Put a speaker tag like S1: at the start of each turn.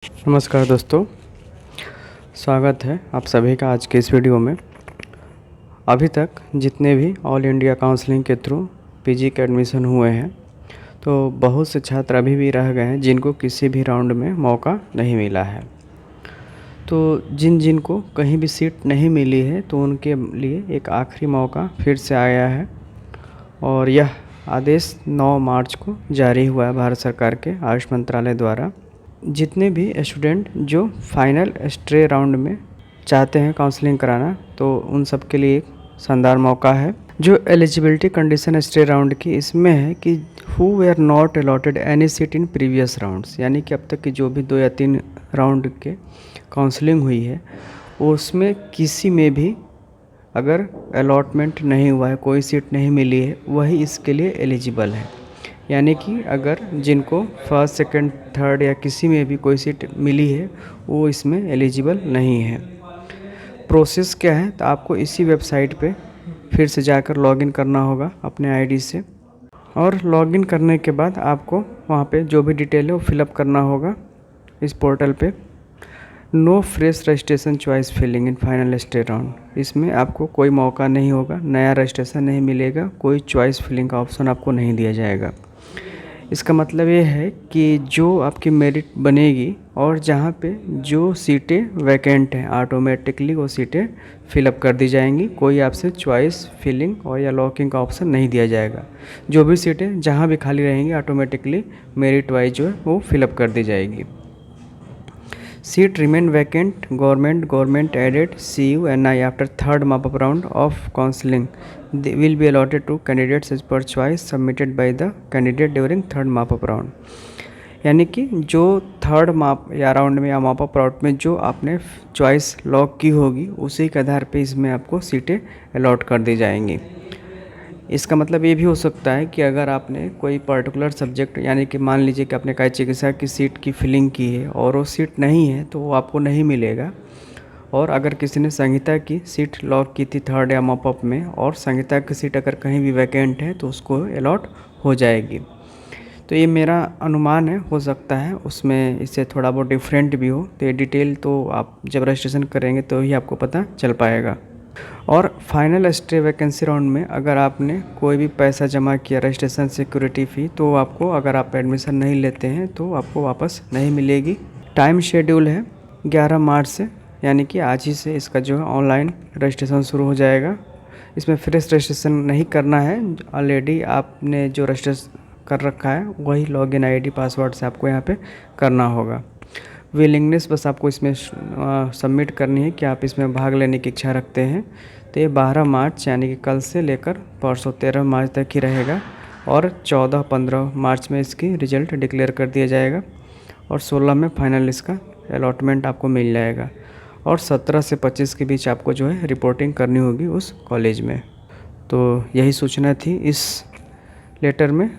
S1: नमस्कार दोस्तों, स्वागत है आप सभी का आज के इस वीडियो में। अभी तक जितने भी ऑल इंडिया काउंसलिंग के थ्रू पीजी के एडमिशन हुए हैं, तो बहुत से छात्र अभी भी रह गए हैं जिनको किसी भी राउंड में मौका नहीं मिला है। तो जिन को कहीं भी सीट नहीं मिली है, तो उनके लिए एक आखिरी मौका फिर से आया है और यह आदेश 9 मार्च को जारी हुआ है भारत सरकार के आयुष मंत्रालय द्वारा। जितने भी स्टूडेंट जो फाइनल स्टे राउंड में चाहते हैं काउंसलिंग कराना, तो उन सब के लिए एक शानदार मौका है। जो एलिजिबिलिटी कंडीशन स्टे राउंड की इसमें है कि who were not allotted any seat in previous rounds, यानी कि अब तक की जो भी 2 या 3 राउंड के काउंसलिंग हुई है उसमें किसी में भी अगर अलॉटमेंट नहीं हुआ है, कोई सीट नहीं मिली है, वही इसके लिए एलिजिबल है। यानी कि अगर जिनको फर्स्ट सेकंड थर्ड या किसी में भी कोई सीट मिली है, वो इसमें एलिजिबल नहीं है। प्रोसेस क्या है, तो आपको इसी वेबसाइट पे फिर से जाकर लॉगिन करना होगा अपने आईडी से, और लॉगिन करने के बाद आपको वहाँ पे जो भी डिटेल है वो फिलअप करना होगा इस पोर्टल पे। No fresh registration choice filling in final stray round, इसमें आपको कोई मौका नहीं होगा, नया रजिस्ट्रेशन नहीं मिलेगा, कोई चॉइस फिलिंग का ऑप्शन आपको नहीं दिया जाएगा। इसका मतलब ये है कि जो आपकी मेरिट बनेगी और जहाँ पे जो सीटें वैकेंट हैं, ऑटोमेटिकली वो सीटें फिलअप कर दी जाएंगी। कोई आपसे चॉइस फिलिंग और या लॉकिंग का ऑप्शन नहीं दिया जाएगा। जो भी सीटें जहाँ भी खाली रहेंगी ऑटोमेटिकली मेरिट वाइज जो है वो फिलअप कर दी जाएगी। Seat remain vacant. Government added CUNI after third mop-up round of counseling. They will be allotted to candidates as per choice submitted by the candidate during third mop-up round. यानी कि जो third माप या round में या mop up round में जो आपने चॉइस लॉक की होगी, उसी के आधार पे इसमें आपको सीटें अलॉट कर दी जाएंगी। इसका मतलब ये भी हो सकता है कि अगर आपने कोई पर्टिकुलर सब्जेक्ट, यानी कि मान लीजिए कि आपने काय चिकित्सा की सीट की फिलिंग की है और वो सीट नहीं है, तो वो आपको नहीं मिलेगा। और अगर किसी ने संहिता की सीट लॉक की थी थर्ड या मॉपअप में, और संहिता की सीट अगर कहीं भी वैकेंट है, तो उसको अलॉट हो जाएगी। तो ये मेरा अनुमान है, हो सकता है उसमें इससे थोड़ा बहुत डिफरेंट भी हो। तो ये डिटेल तो आप जब रजिस्ट्रेशन करेंगे तो ही आपको पता चल पाएगा। और फाइनल स्टे वैकेंसी राउंड में अगर आपने कोई भी पैसा जमा किया रजिस्ट्रेशन सिक्योरिटी फ़ी, तो आपको, अगर आप एडमिशन नहीं लेते हैं तो आपको वापस नहीं मिलेगी। टाइम शेड्यूल है 11 मार्च से, यानी कि आज ही से इसका जो है ऑनलाइन रजिस्ट्रेशन शुरू हो जाएगा। इसमें फ्रेश रजिस्ट्रेशन नहीं करना है, ऑलरेडी आपने जो रजिस्ट्रेशन कर रखा है वही लॉगिन आईडी पासवर्ड से आपको यहाँ पे करना होगा। विलिंगनेस बस आपको इसमें सबमिट करनी है कि आप इसमें भाग लेने की इच्छा रखते हैं। तो ये 12 मार्च यानी कि कल से लेकर परसों 13 मार्च तक ही रहेगा, और 14-15 मार्च में इसकी रिज़ल्ट डिक्लेयर कर दिया जाएगा, और 16 में फाइनल इसका अलॉटमेंट आपको मिल जाएगा, और 17 से 25 के बीच आपको जो है रिपोर्टिंग करनी होगी उस कॉलेज में। तो यही सूचना थी इस लेटर में।